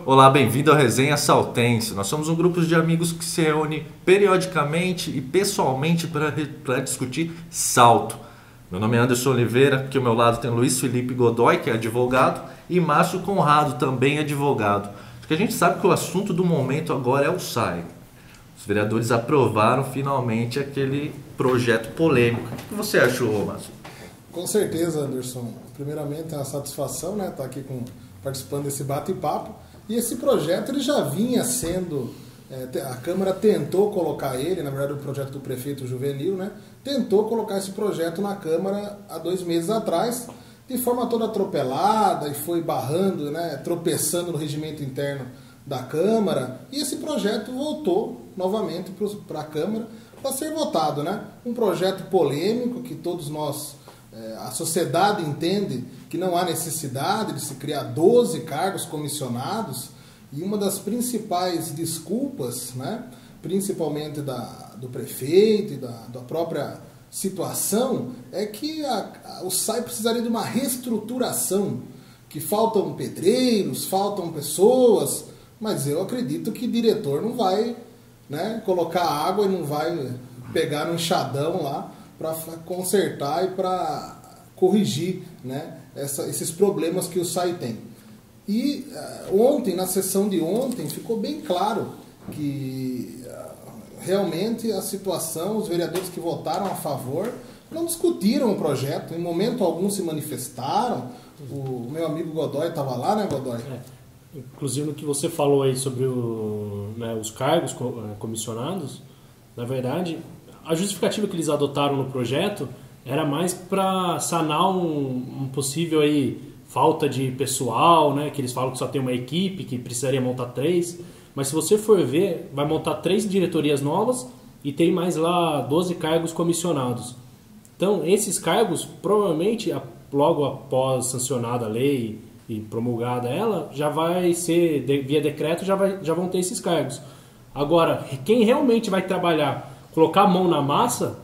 Olá, bem-vindo ao Resenha Saltense. Nós somos um grupo de amigos que se reúne periodicamente e pessoalmente para discutir salto. Meu nome é Anderson Oliveira, aqui ao meu lado tem Luiz Felipe Godoy, que é advogado, e Márcio Conrado, também advogado. Porque a gente sabe que o assunto do momento agora é o SAI. Os vereadores aprovaram finalmente aquele projeto polêmico. O que você achou, Márcio? Com certeza, Anderson. Primeiramente, é uma satisfação, né, estar aqui participando desse bate-papo. E esse projeto ele já vinha sendo... a Câmara tentou colocar ele, na verdade o projeto do prefeito Juvenil, né, tentou colocar esse projeto na Câmara há 2 meses atrás, de forma toda atropelada, e foi barrando, né, tropeçando no regimento interno da Câmara, e esse projeto voltou novamente para a Câmara para ser votado, né? Um projeto polêmico que todos nós, a sociedade entende que não há necessidade de se criar 12 cargos comissionados, e uma das principais desculpas, né, principalmente do prefeito e da própria situação, é que o SAI precisaria de uma reestruturação, que faltam pedreiros, faltam pessoas, mas eu acredito que o diretor não vai, né, colocar água e não vai pegar um enxadão lá para consertar e para corrigir, né, esses problemas que o SAI tem. E ontem, na sessão de ontem, ficou bem claro que realmente a situação, os vereadores que votaram a favor não discutiram o projeto, em momento algum se manifestaram. O meu amigo Godoy estava lá, né, Godoy? Inclusive no que você falou aí sobre os cargos comissionados, na verdade, a justificativa que eles adotaram no projeto era mais para sanar um possível aí falta de pessoal, né, que eles falam que só tem uma equipe, que precisaria montar 3, mas se você for ver, vai montar 3 diretorias novas e tem mais lá 12 cargos comissionados. Então, esses cargos, provavelmente, logo após sancionada a lei e promulgada ela, já vai ser, via decreto, já vão ter esses cargos. Agora, quem realmente vai trabalhar, colocar a mão na massa,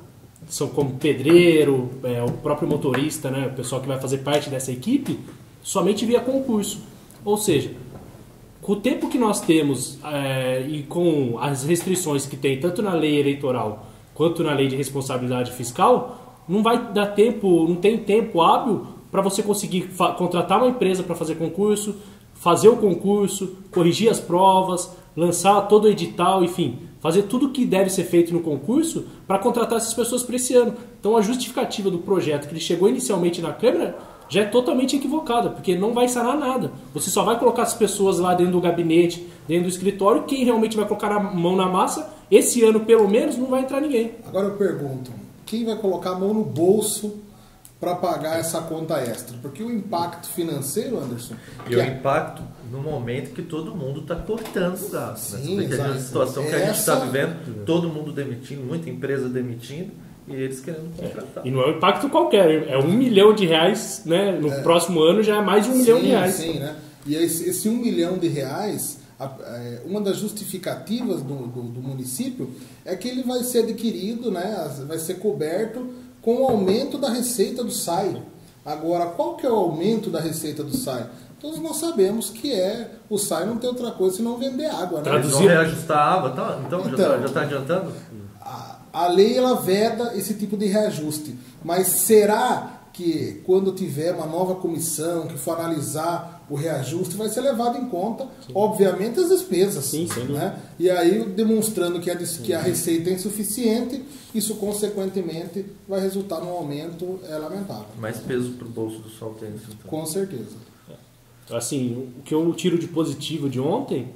são como pedreiro, o próprio motorista, né, o pessoal que vai fazer parte dessa equipe, somente via concurso. Ou seja, com o tempo que nós temos e com as restrições que tem tanto na lei eleitoral quanto na lei de responsabilidade fiscal, não vai dar tempo, não tem tempo hábil para você conseguir contratar uma empresa para fazer concurso, fazer o concurso, corrigir as provas, lançar todo o edital, enfim, fazer tudo o que deve ser feito no concurso para contratar essas pessoas para esse ano. Então a justificativa do projeto que ele chegou inicialmente na Câmara já é totalmente equivocada, porque não vai sanar nada. Você só vai colocar as pessoas lá dentro do gabinete, dentro do escritório, quem realmente vai colocar a mão na massa, esse ano pelo menos não vai entrar ninguém. Agora eu pergunto, quem vai colocar a mão no bolso para pagar essa conta extra? Porque o impacto financeiro, Anderson... E o impacto no momento que todo mundo está cortando os gastos. Sim, porque a situação que a gente está vivendo, todo mundo demitindo, muita empresa demitindo, e eles querendo contratar. E não é um impacto qualquer, é R$1 milhão, né? No próximo ano já é mais de R$1 milhão. Sim, né? E esse R$1 milhão, uma das justificativas do município é que ele vai ser adquirido, né? Vai ser coberto com o aumento da receita do SAI. Agora, qual que é o aumento da receita do SAI? Todos nós sabemos que o SAI não tem outra coisa senão vender água, né? Eles vão reajustar a água, tá? Então já está adiantando? A lei ela veda esse tipo de reajuste, mas será que quando tiver uma nova comissão que for analisar o reajuste vai ser levado em conta, obviamente, as despesas? Sim, né? E aí demonstrando que a receita é insuficiente, isso consequentemente vai resultar num aumento lamentável. Mais peso para o bolso do saltense. Então. Com certeza. Assim, o que eu tiro de positivo de ontem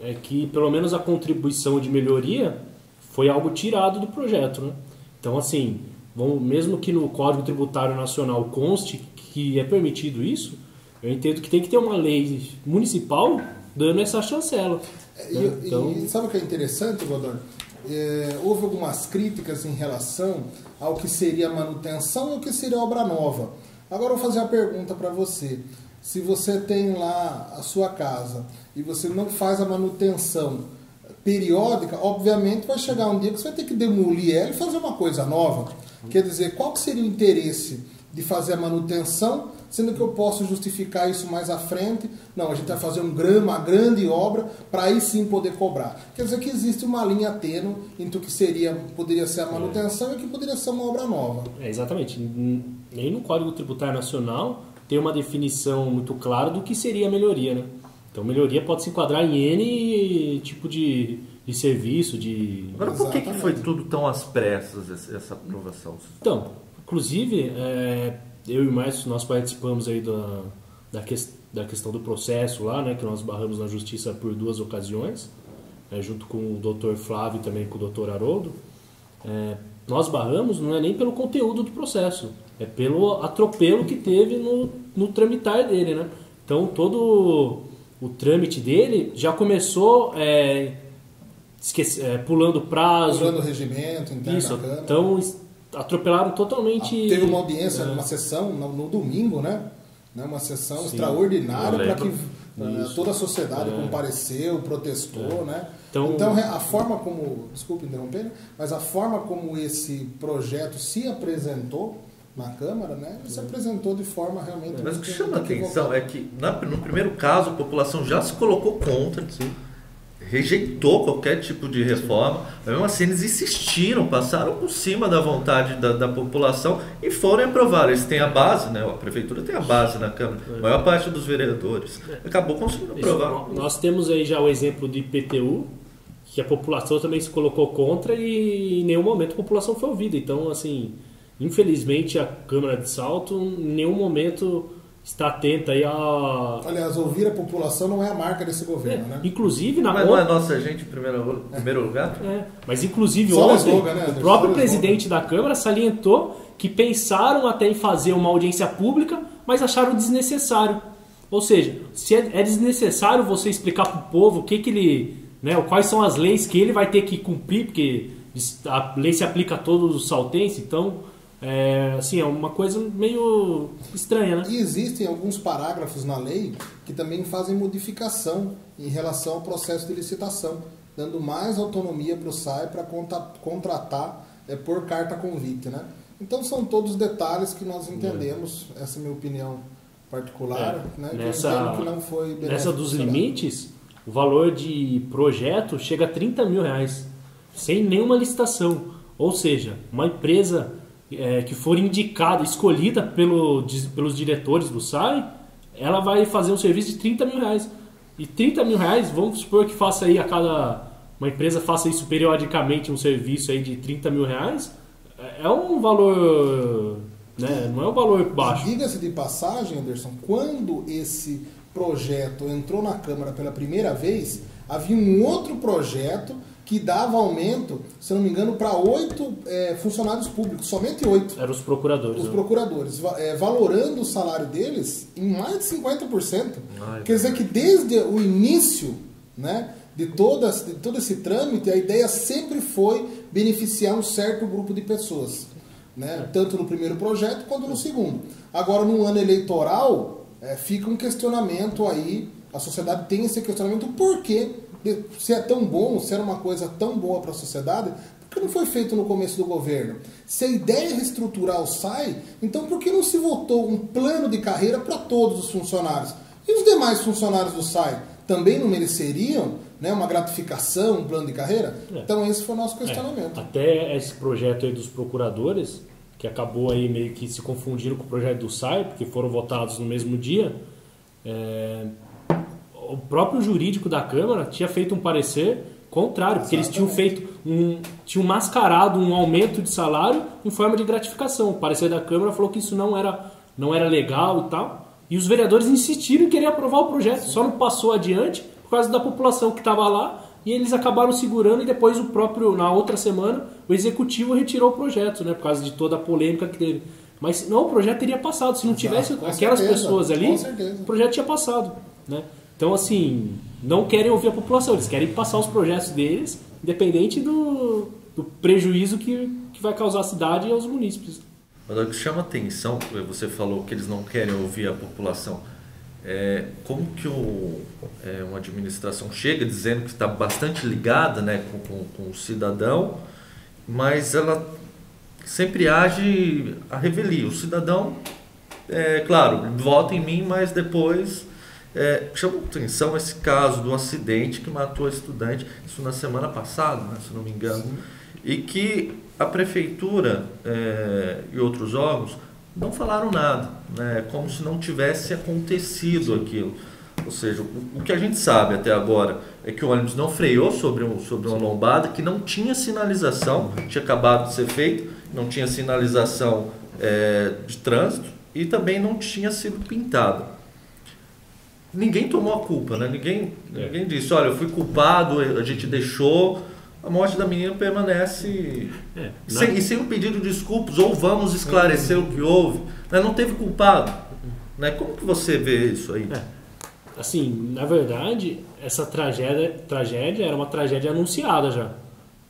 é que pelo menos a contribuição de melhoria foi algo tirado do projeto, né? Então, assim, mesmo que no Código Tributário Nacional conste que é permitido isso, eu entendo que tem que ter uma lei municipal dando essa chancela. E sabe o que é interessante, Godoy? Houve algumas críticas em relação ao que seria manutenção e o que seria obra nova. Agora eu vou fazer uma pergunta para você. Se você tem lá a sua casa e você não faz a manutenção periódica, obviamente vai chegar um dia que você vai ter que demolir ela e fazer uma coisa nova. Quer dizer, qual que seria o interesse de fazer a manutenção sendo que eu posso justificar isso mais à frente. Não, a gente vai fazer uma grande obra para aí sim poder cobrar. Quer dizer que existe uma linha tênue entre o que poderia ser a manutenção e o que poderia ser uma obra nova. Exatamente. Nem no Código Tributário Nacional tem uma definição muito clara do que seria a melhoria, né? Então, melhoria pode se enquadrar em N tipo de serviço, de... Agora, por que foi tudo tão às pressas, essa aprovação? Então, inclusive, eu e o Márcio, nós participamos aí da questão do processo lá, né, que nós barramos na Justiça por 2 ocasiões, junto com o Dr. Flávio e também com o Dr. Haroldo. Nós barramos não é nem pelo conteúdo do processo, é pelo atropelo que teve no tramitar dele, né? Então, todo o trâmite dele já começou pulando prazo. Pulando o regimento interno da Câmara. Então, atropelaram totalmente... Teve uma audiência, uma sessão no domingo, né? Uma sessão extraordinária para que toda a sociedade compareceu, protestou, né? Então, a forma como... Desculpe interromper, mas a forma como esse projeto se apresentou na Câmara, né? Ele se apresentou de forma realmente... Mas o que chama a atenção é que, no primeiro caso, a população já se colocou contra, rejeitou qualquer tipo de reforma, mas mesmo assim eles insistiram, passaram por cima da vontade da população e foram aprovar. Eles têm a base, né? A Prefeitura tem a base na Câmara, a maior parte dos vereadores acabou conseguindo aprovar. Nós temos aí já o exemplo do IPTU, que a população também se colocou contra e em nenhum momento a população foi ouvida. Então, assim... Infelizmente, a Câmara de Salto em nenhum momento está atenta aí a... Aliás, ouvir a população não é a marca desse governo, né? Inclusive... Mas não é nossa gente em primeiro lugar? Mas inclusive Só ontem, slogan, né, o próprio presidente da Câmara salientou que pensaram até em fazer uma audiência pública, mas acharam desnecessário. Ou seja, se é desnecessário você explicar para o povo o que ele... Né, quais são as leis que ele vai ter que cumprir, porque a lei se aplica a todos os saltenses, então... é uma coisa meio estranha, né? E existem alguns parágrafos na lei que também fazem modificação em relação ao processo de licitação, dando mais autonomia para o SAI para contratar por carta convite, né? Então são todos detalhes que nós entendemos, essa é a minha opinião particular, né? Nessa, que não foi nessa dos limites, o valor de projeto chega a R$30 mil, sem nenhuma licitação. Ou seja, uma empresa... que for indicada, escolhida pelos diretores do SAI, ela vai fazer um serviço de R$30 mil. E R$30 mil, vamos supor que faça aí uma empresa faça isso periodicamente, um serviço aí de R$30 mil, é um valor, né? Não é um valor baixo. Diga-se de passagem, Anderson, quando esse projeto entrou na Câmara pela primeira vez, havia um outro projeto que dava aumento, se não me engano, para 8 funcionários públicos, somente 8. Eram os procuradores. Os procuradores, valorando o salário deles em mais de 50%. Quer dizer que desde o início, né, de todo esse trâmite, a ideia sempre foi beneficiar um certo grupo de pessoas, né, tanto no primeiro projeto quanto no segundo. Agora, no ano eleitoral, fica um questionamento aí, a sociedade tem esse questionamento, por quê? Se é tão bom, se era uma coisa tão boa para a sociedade, por que não foi feito no começo do governo? Se a ideia é reestruturar o SAI, então por que não se votou um plano de carreira para todos os funcionários? E os demais funcionários do SAI também não mereceriam, né, uma gratificação, um plano de carreira? Então esse foi o nosso questionamento. Até esse projeto aí dos procuradores, que acabou aí meio que se confundindo com o projeto do SAI, porque foram votados no mesmo dia, o próprio jurídico da Câmara tinha feito um parecer contrário, porque eles tinham tinham mascarado um aumento de salário em forma de gratificação. O parecer da Câmara falou que isso não era legal e tal. E os vereadores insistiram em querer aprovar o projeto, só não passou adiante por causa da população que estava lá, e eles acabaram segurando, e depois na outra semana, o executivo retirou o projeto, né, por causa de toda a polêmica que teve. Mas não, o projeto teria passado. Se não tivesse aquelas pessoas ali, o projeto tinha passado, né? Então, assim, não querem ouvir a população, eles querem passar os projetos deles, independente do prejuízo que vai causar à cidade e aos munícipes. Mas o que chama atenção, você falou que eles não querem ouvir a população, como que uma administração chega dizendo que está bastante ligada, né, com o cidadão, mas ela sempre age a revelia. O cidadão claro, vota em mim, mas depois chamou atenção esse caso do acidente que matou a estudante, isso na semana passada, né, se não me engano. Sim. E que a prefeitura e outros órgãos não falaram nada, né, como se não tivesse acontecido aquilo. Ou seja, o que a gente sabe até agora é que o ônibus não freou sobre uma lombada, que não tinha sinalização, tinha acabado de ser feito, não tinha sinalização de trânsito e também não tinha sido pintado. Ninguém tomou a culpa, né? Ninguém disse, olha, eu fui culpado, a gente deixou... A morte da menina permanece sem o pedido de desculpas, ou vamos esclarecer o que houve. Né? Não teve culpado. Né? Como que você vê isso aí? Assim, na verdade, essa tragédia era uma tragédia anunciada já.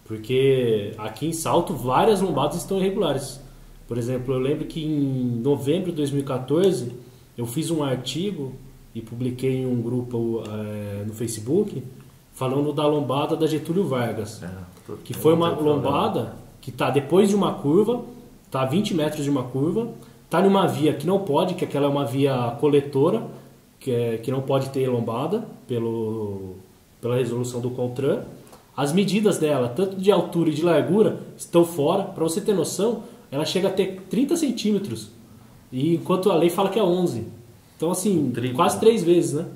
Porque aqui em Salto, várias lombadas estão irregulares. Por exemplo, eu lembro que em novembro de 2014, eu fiz um artigo e publiquei em um grupo no Facebook... falando da lombada da Getúlio Vargas, que foi uma lombada que está depois de uma curva, está a 20 metros de uma curva, está numa via que não pode, que aquela é uma via coletora, que não pode ter lombada pela resolução do CONTRAN. As medidas dela, tanto de altura e de largura, estão fora. Para você ter noção, ela chega a ter 30 centímetros, e enquanto a lei fala que é 11. Então, assim, quase 3 vezes, né?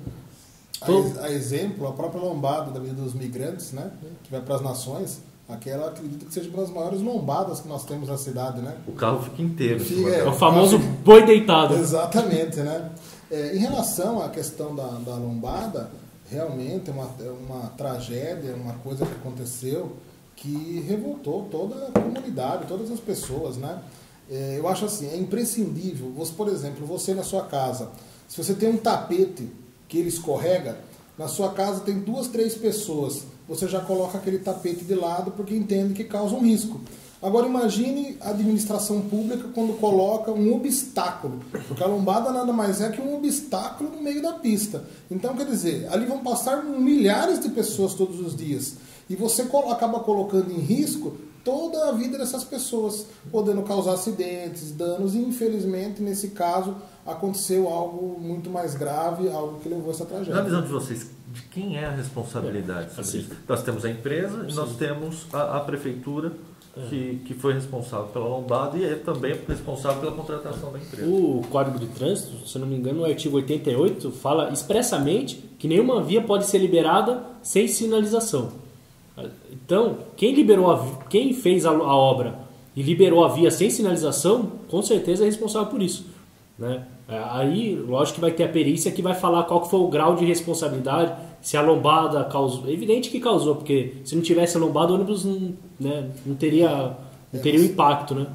A exemplo, a própria lombada da Avenida dos Migrantes, né, que vai para as Nações, aquela acredito que seja uma das maiores lombadas que nós temos na cidade, né? O carro fica inteiro. É o famoso boi deitado. Exatamente, né? Em relação à questão da lombada, realmente é uma tragédia, uma coisa que aconteceu que revoltou toda a comunidade, todas as pessoas, né? Eu acho assim, é imprescindível, por exemplo, você na sua casa, se você tem um tapete que ele escorrega, na sua casa tem 2, 3 pessoas, você já coloca aquele tapete de lado porque entende que causa um risco. Agora imagine a administração pública quando coloca um obstáculo, porque a lombada nada mais é que um obstáculo no meio da pista. Então, quer dizer, ali vão passar milhares de pessoas todos os dias, e você acaba colocando em risco toda a vida dessas pessoas, podendo causar acidentes, danos, e infelizmente, nesse caso, aconteceu algo muito mais grave, algo que levou a essa tragédia. Na visão de vocês, de quem é a responsabilidade? Assim, nós temos a empresa e nós temos a prefeitura, que foi responsável pela lombada e é também responsável pela contratação da empresa. O Código de Trânsito, se não me engano, no artigo 88, fala expressamente que nenhuma via pode ser liberada sem sinalização. Então, quem fez a obra e liberou a via sem sinalização, com certeza é responsável por isso, né? Aí, lógico que vai ter a perícia que vai falar qual que foi o grau de responsabilidade, se a lombada causou. É evidente que causou, porque se não tivesse a lombada, o ônibus não teria o impacto, né?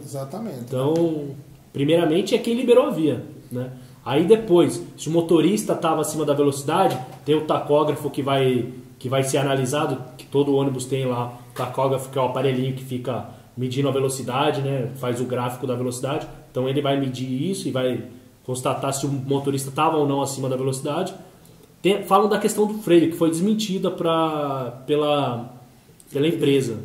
Exatamente. Então, primeiramente é quem liberou a via, né? Aí depois, se o motorista estava acima da velocidade, tem o tacógrafo que vai ser analisado, que todo ônibus tem lá, o tacógrafo, que é o aparelhinho que fica medindo a velocidade, né? Faz o gráfico da velocidade. Então ele vai medir isso e vai constatar se o motorista estava ou não acima da velocidade. Falam da questão do freio, que foi desmentida pela empresa.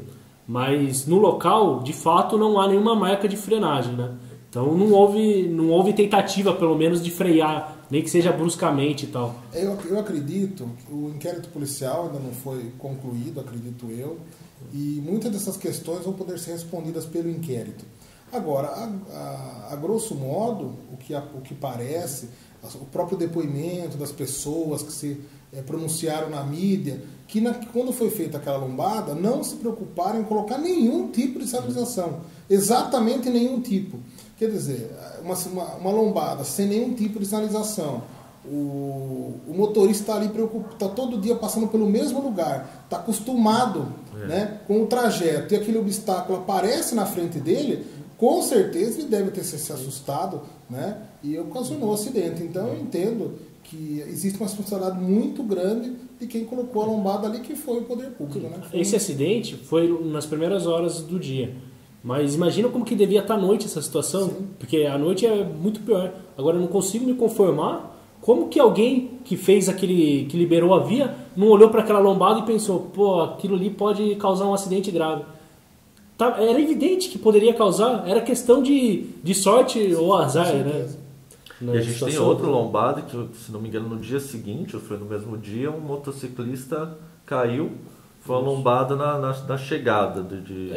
Mas no local, de fato, não há nenhuma marca de frenagem, né? Então não houve tentativa, pelo menos, de frear, nem que seja bruscamente e tal. Eu acredito que o inquérito policial ainda não foi concluído, acredito eu, e muitas dessas questões vão poder ser respondidas pelo inquérito. Agora, a grosso modo, o que parece, o próprio depoimento das pessoas que se pronunciaram na mídia, que quando foi feita aquela lombada, não se preocuparam em colocar nenhum tipo de sinalização, exatamente nenhum tipo. Quer dizer, uma lombada sem nenhum tipo de sinalização, o motorista está ali preocupado, está todo dia passando pelo mesmo lugar, está acostumado né, com o trajeto, e aquele obstáculo aparece na frente dele, com certeza ele deve ter se assustado, né, e ocasionou o acidente. Então eu entendo que existe uma responsabilidade muito grande de quem colocou a lombada ali, que foi o poder público. Né? Esse acidente foi nas primeiras horas do dia. Mas imagina como que devia estar à noite essa situação, sim, porque à noite é muito pior. Agora eu não consigo me conformar como que alguém que fez que liberou a via, não olhou para aquela lombada e pensou, pô, aquilo ali pode causar um acidente grave. era evidente que poderia causar, era questão de sorte ou azar, né? E a gente tem outro lombado que, se não me engano, no dia seguinte, ou foi no mesmo dia, um motociclista caiu, foi uma lombada na chegada de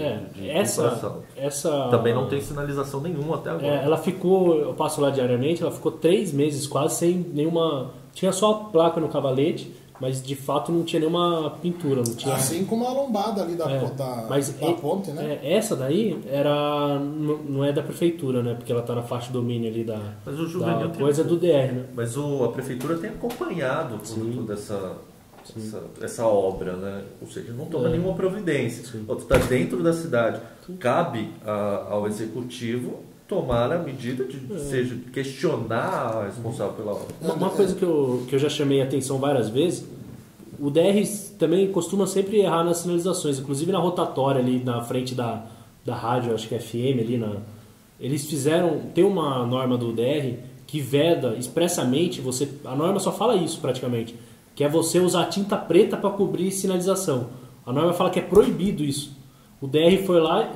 essa também não tem sinalização nenhuma até agora. Ela ficou, eu passo lá diariamente, ela ficou 3 meses quase sem nenhuma... Tinha só a placa no cavalete, mas de fato não tinha nenhuma pintura. Não tinha... Assim como a lombada ali da ponte, né? Essa daí não é da prefeitura, né? Porque ela está na faixa de domínio ali da coisa do DR, né? Mas a prefeitura tem acompanhado toda essa obra, né? Ou seja, não toma nenhuma providência. Está dentro da cidade. Cabe ao executivo tomar a medida de questionar a responsável pela obra. Uma coisa que eu já chamei a atenção várias vezes, o DR também costuma sempre errar nas sinalizações, inclusive na rotatória ali na frente da rádio, acho que é FM ali, eles tem uma norma do DR que veda expressamente, a norma só fala isso praticamente, que é você usar tinta preta para cobrir sinalização. A norma fala que é proibido isso. O DR foi lá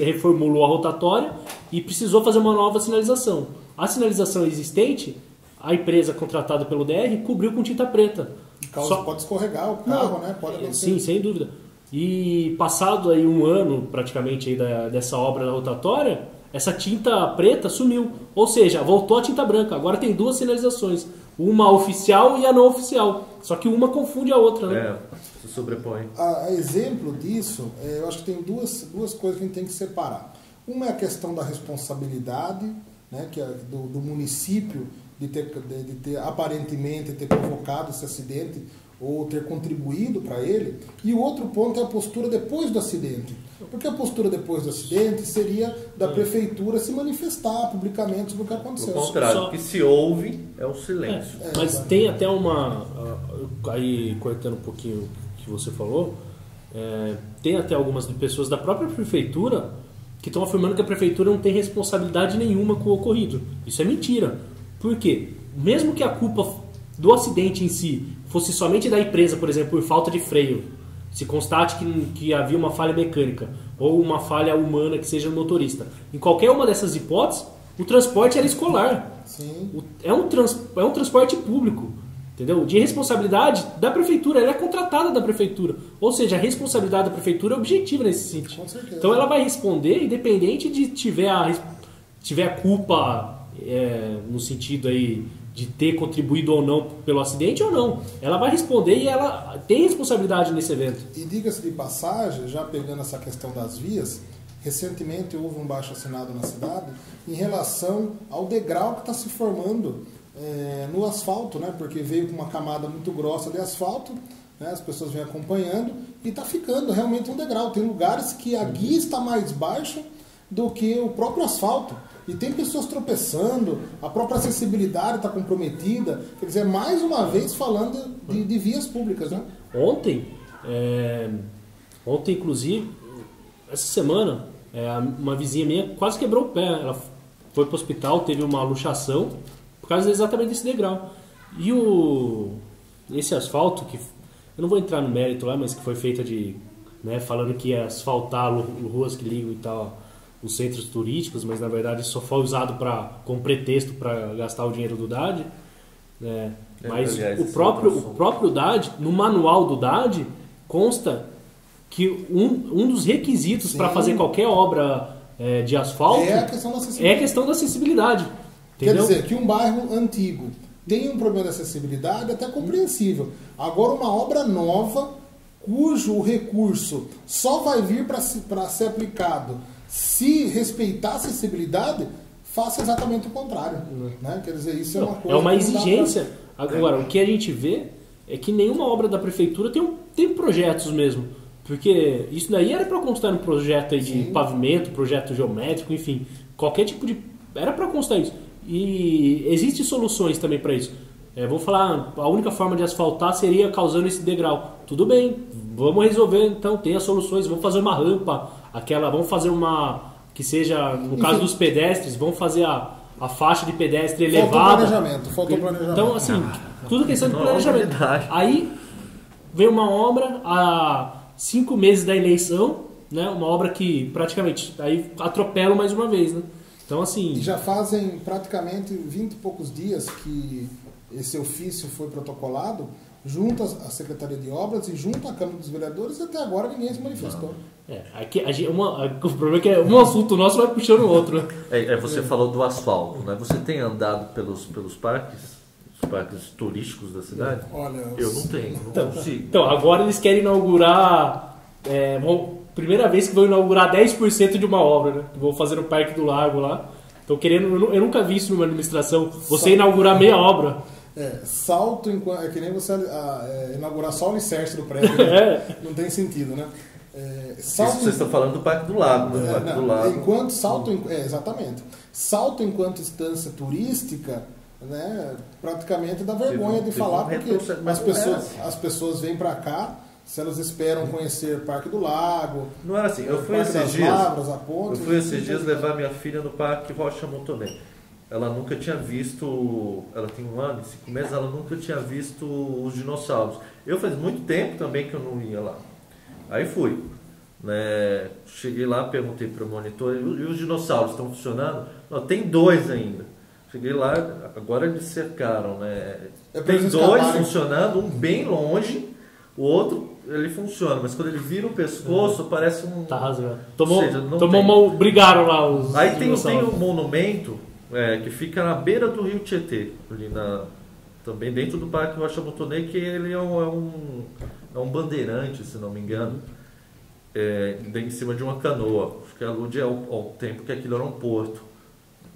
reformulou a rotatória e precisou fazer uma nova sinalização. A sinalização existente, a empresa contratada pelo DR cobriu com tinta preta. Pode escorregar o carro, né? Pode acontecer. Sim, sem dúvida. E passado aí 1 ano praticamente aí dessa obra da rotatória, essa tinta preta sumiu. Ou seja, voltou a tinta branca. Agora tem 2 sinalizações. Uma oficial e a não oficial. Só que uma confunde a outra, né? Se sobrepõe. A exemplo disso, eu acho que tem duas coisas que a gente tem que separar. Uma é a questão da responsabilidade, né, que é do município de ter aparentemente ter provocado esse acidente ou ter contribuído para ele. E o outro ponto é a postura depois do acidente. Porque a postura depois do acidente seria da prefeitura se manifestar publicamente sobre o que aconteceu. O contrário, o que se ouve é o silêncio. Mas tem até aí cortando um pouquinho o que você falou, tem até algumas pessoas da própria prefeitura que estão afirmando que a prefeitura não tem responsabilidade nenhuma com o ocorrido. Isso é mentira. Por quê? Mesmo que a culpa do acidente em si fosse somente da empresa, por exemplo, por falta de freio, se constate que havia uma falha mecânica ou uma falha humana que seja no motorista, em qualquer uma dessas hipóteses, o transporte era escolar. Sim. É um transporte público, entendeu? De responsabilidade da prefeitura, ela é contratada da prefeitura. Ou seja, a responsabilidade da prefeitura é objetiva nesse sentido. Com certeza. Então ela vai responder independente de tiver a culpa no sentido aí de ter contribuído ou não pelo acidente ou não. Ela vai responder e ela tem responsabilidade nesse evento. E diga-se de passagem, já pegando essa questão das vias, recentemente houve um baixo-assinado na cidade em relação ao degrau que está se formando no asfalto, né? Porque veio com uma camada muito grossa de asfalto, né? As pessoas vêm acompanhando e está ficando realmente um degrau. Tem lugares que a guia está mais baixa do que o próprio asfalto. E tem pessoas tropeçando, a própria acessibilidade está comprometida. Quer dizer, mais uma vez falando de vias públicas, né? Ontem, inclusive, essa semana, uma vizinha minha quase quebrou o pé. Ela foi para o hospital, teve uma luxação por causa exatamente desse degrau. E esse asfalto, que eu não vou entrar no mérito lá, mas que foi feita falando que ia asfaltar ruas que ligam e tal, os centros turísticos, mas na verdade só foi usado como pretexto para gastar o dinheiro do DAD. Mas o próprio DAD, no manual do DAD, consta que um dos requisitos para fazer qualquer obra de asfalto é a questão da acessibilidade. Entendeu? Quer dizer, que um bairro antigo tem um problema de acessibilidade até compreensível. Agora, uma obra nova, cujo recurso só vai vir para ser aplicado se respeitar a acessibilidade, faça exatamente o contrário. Né? Quer dizer, isso é uma coisa... É uma exigência. Agora, o que a gente vê é que nenhuma obra da prefeitura tem projetos mesmo. Porque isso daí era para constar um projeto aí de pavimento, projeto geométrico, enfim. Qualquer tipo de... Era para constar isso. E existem soluções também para isso. Vamos falar, a única forma de asfaltar seria causando esse degrau. Tudo bem, vamos resolver, então, tem as soluções, vamos fazer uma rampa, vamos fazer uma, que seja, no caso dos pedestres, vamos fazer a faixa de pedestre elevada. Faltou planejamento. Então, assim, tudo questão de planejamento. Aí, veio uma obra há 5 meses da eleição, né, uma obra que praticamente aí atropela mais uma vez, né? Então, assim... E já fazem praticamente 20 e poucos dias que esse ofício foi protocolado junto à Secretaria de Obras e junto à Câmara dos Vereadores, e até agora ninguém se manifestou. Aqui, o problema é que um assunto nosso vai puxando o outro. Né? Você falou do asfalto, né? Você tem andado pelos parques, os parques turísticos da cidade? Olha, eu não tenho, não consigo. Então, agora eles querem inaugurar... primeira vez que vão inaugurar 10% de uma obra, né? Vão fazer no Parque do Lago lá. Estão querendo... Eu nunca vi isso numa administração. Você inaugurar meia obra. Salto enquanto... É que nem você inaugurar só o alicerce do prédio. Né? Não tem sentido, né? Salto... Vocês estão falando do Parque do Lago, né? Parque do Lago. Enquanto salto... exatamente. Salto enquanto instância turística, né? Praticamente dá vergonha de falar, porque as pessoas vêm para cá, se elas esperam conhecer o Parque do Lago... Não era assim. Eu fui esses dias levar minha filha no Parque Rocha Montoné. Ela nunca tinha visto, ela tem 1 ano e 5 meses, ela nunca tinha visto os dinossauros. Eu faz muito tempo também que eu não ia lá. Aí fui. Né? Cheguei lá, perguntei para o monitor, e os dinossauros estão funcionando? Não, tem 2 ainda. Cheguei lá, agora eles cercaram. Né? Tem 2 funcionando, um bem longe, o outro ele funciona, mas quando ele vira o pescoço, parece um... Tá rasgado. Brigaram lá os Aí tem um monumento... que fica na beira do rio Tietê, ali também dentro do Parque Rocha Montoné, que ele é um bandeirante, se não me engano, em cima de uma canoa. Acho que alude ao tempo que aquilo era um porto.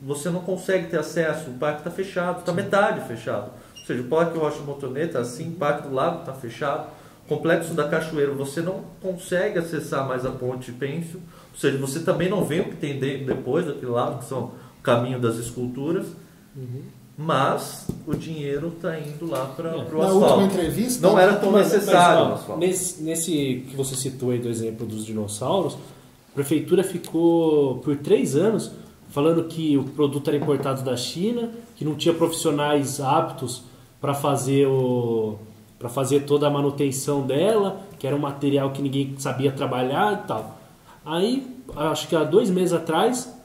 Você não consegue ter acesso, o parque está fechado, está metade fechado. Ou seja, o Parque Rocha Montoné está assim, o Parque do Lago está fechado, o Complexo da Cachoeira você não consegue acessar mais a Ponte Pêncio, ou seja, você também não vê o que tem depois daquele lado, que são caminho das esculturas, mas o dinheiro está indo lá para o asfalto. Na última entrevista, não era tão necessário. Nesse que você citou aí do exemplo dos dinossauros, a prefeitura ficou por 3 anos falando que o produto era importado da China, que não tinha profissionais aptos para fazer toda a manutenção dela, que era um material que ninguém sabia trabalhar e tal. Aí, acho que há 2 meses atrás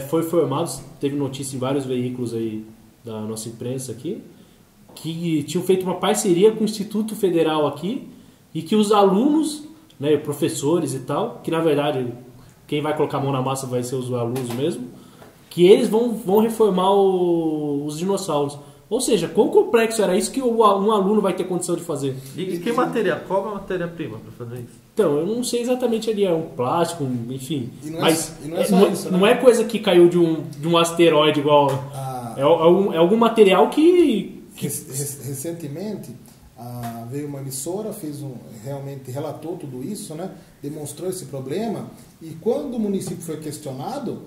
foi formado, teve notícia em vários veículos aí da nossa imprensa aqui, que tinham feito uma parceria com o Instituto Federal aqui e que os alunos, né, professores e tal, que na verdade quem vai colocar a mão na massa vai ser os alunos mesmo, que eles vão reformar os dinossauros. Ou seja, quão complexo era isso que um aluno vai ter condição de fazer? E que material? Qual é a matéria-prima para fazer isso? Então, eu não sei exatamente ali, é um plástico, enfim. Mas não é coisa que caiu de um asteroide igual. É algum material que... Recentemente veio uma emissora, realmente relatou tudo isso, né? Demonstrou esse problema, e quando o município foi questionado,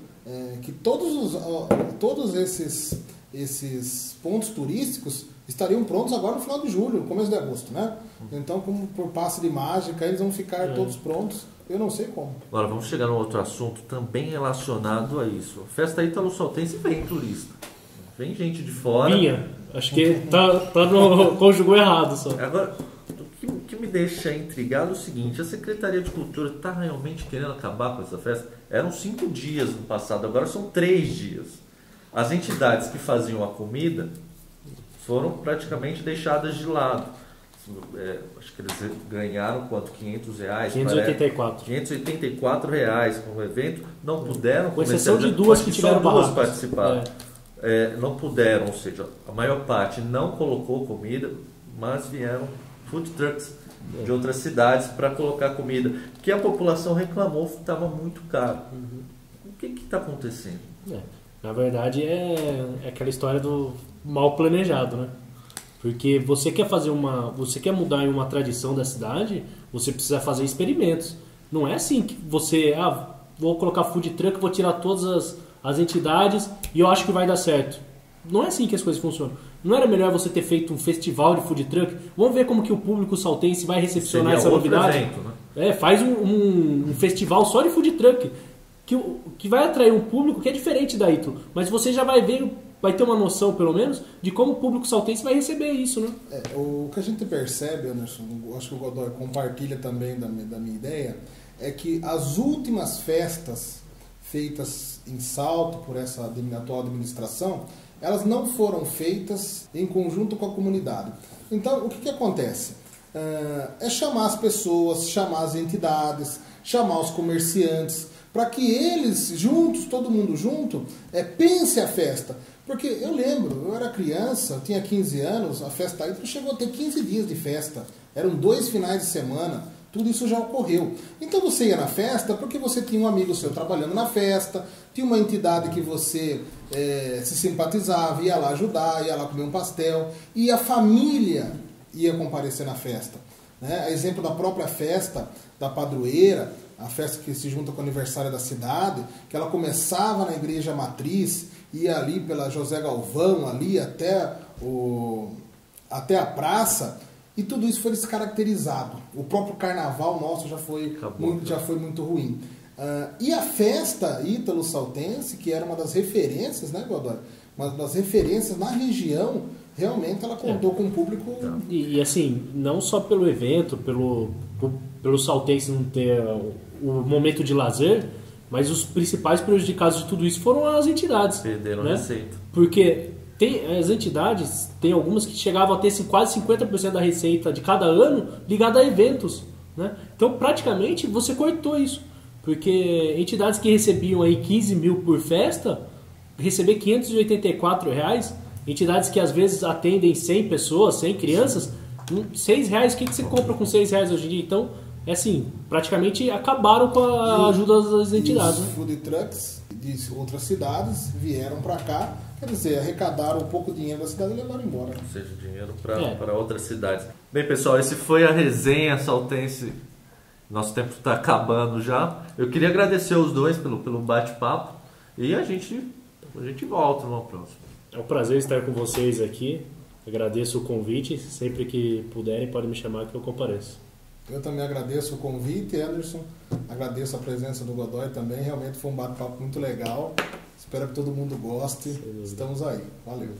que todos esses pontos turísticos estariam prontos agora no final de julho, no começo de agosto, né? Então, como por passe de mágica, eles vão ficar todos prontos. Eu não sei como. Agora, vamos chegar num outro assunto também relacionado a isso. A festa Ítalo-Saltense vem turista. Vem gente de fora. Acho que tá no conjugou errado só. Agora, o que me deixa intrigado é o seguinte: a Secretaria de Cultura está realmente querendo acabar com essa festa? Eram 5 dias no passado, agora são 3 dias. As entidades que faziam a comida foram praticamente deixadas de lado. Acho que eles ganharam quanto? R$500? 584. R$584 com o evento. Não puderam, com exceção de 2 que tiveram barracos. Participaram. Não puderam, ou seja, a maior parte não colocou comida, mas vieram food trucks de outras cidades para colocar comida, que a população reclamou que estava muito caro. O que está acontecendo? Na verdade é aquela história do mal planejado, né? Porque você quer mudar em uma tradição da cidade, você precisa fazer experimentos. Não é assim que você, vou colocar food truck, vou tirar todas as entidades e eu acho que vai dar certo. Não é assim que as coisas funcionam. Não era melhor você ter feito um festival de food truck? Vamos ver como que o público saltense vai recepcionar essa novidade. Evento, né? Faz um festival só de food truck que vai atrair um público que é diferente da Ítalo. Mas você já vai ter uma noção, pelo menos, de como o público saltense vai receber isso, né? O que a gente percebe, Anderson, acho que o Godoy compartilha também da minha ideia, é que as últimas festas feitas em Salto por essa atual administração, elas não foram feitas em conjunto com a comunidade. Então, o que acontece? É chamar as pessoas, chamar as entidades, chamar os comerciantes, para que eles juntos, todo mundo junto, pense a festa. Porque eu lembro, eu era criança, eu tinha 15 anos, a festa aí chegou a ter 15 dias de festa. Eram 2 finais de semana, tudo isso já ocorreu. Então você ia na festa porque você tinha um amigo seu trabalhando na festa, tinha uma entidade que você se simpatizava, ia lá ajudar, ia lá comer um pastel, e a família ia comparecer na festa. Né? A exemplo da própria festa da padroeira, a festa que se junta com o aniversário da cidade, que ela começava na igreja matriz, ia ali pela José Galvão, ali até a praça, e tudo isso foi descaracterizado. O próprio carnaval nosso já foi muito ruim. E a festa ítalo-saltense, que era uma das referências, né, Godoy? Uma das referências na região, realmente ela contou com um público... E assim, não só pelo evento, pelo saltense não ter o momento de lazer, mas os principais prejudicados de tudo isso foram as entidades. Perderam né? receita. Porque as entidades, tem algumas que chegavam a ter quase 50% da receita de cada ano ligada a eventos. Né? Então, praticamente, você cortou isso. Porque entidades que recebiam aí 15 mil por festa, receber R$584, entidades que às vezes atendem 100 pessoas, 100 crianças, R$6, o que você compra com R$6 hoje em dia? Então, assim, praticamente acabaram com a ajuda das entidades. Os food trucks de outras cidades vieram para cá, quer dizer, arrecadaram um pouco de dinheiro da cidade e levaram embora. Ou seja, dinheiro para outras cidades. Bem, pessoal, esse foi a resenha saltense. Nosso tempo está acabando já. Eu queria agradecer os dois pelo bate-papo e a gente volta numa próxima. É um prazer estar com vocês aqui. Agradeço o convite. Sempre que puderem, podem me chamar que eu compareço. Eu também agradeço o convite, Anderson. Agradeço a presença do Godoy também. Realmente foi um bate-papo muito legal. Espero que todo mundo goste. Estamos aí. Valeu.